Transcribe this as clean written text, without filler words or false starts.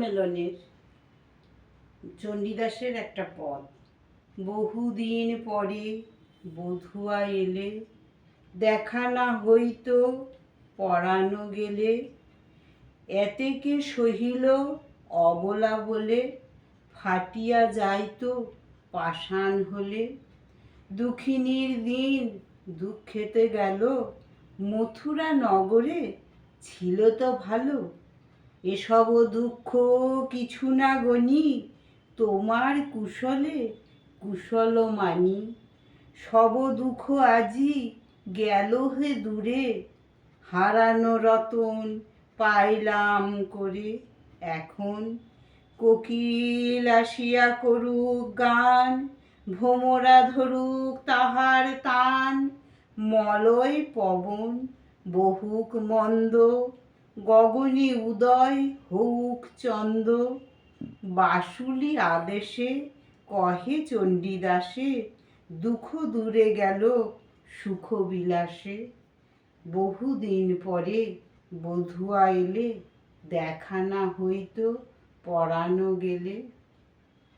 সম্মেলনের চণ্ডীদাসের একটা পদ। বহুদিন পরে বধূয়া এলে, দেখা না হইত পরানো গেলে, এতেকে সহিল অবলা বলে, ফাটিয়া যাইত পাষাণ হলে। দুঃখিনীর দিন দুঃখেতে গেল, মথুরা নগরে ছিল তো ভালো। এসব দুঃখ কিছু না গনি, তোমার কুশলে কুশল মানি। সব দুঃখ আজি গেল হে দূরে, হারানো রতন পাইলাম করে। এখন কোকিল আসিয়া করুক গান, ভোমরা ধরুক তাহার তান। মলয় পবন বহুক মন্দ, গগনে উদয় হউক চন্দ। বাসুলি আদেশে কহে চণ্ডীদাসে, দুঃখ দূরে গেল সুখ বিলাসে। বহুদিন পরে বধূয়া এলে, দেখা না হইত পরানো গেলে।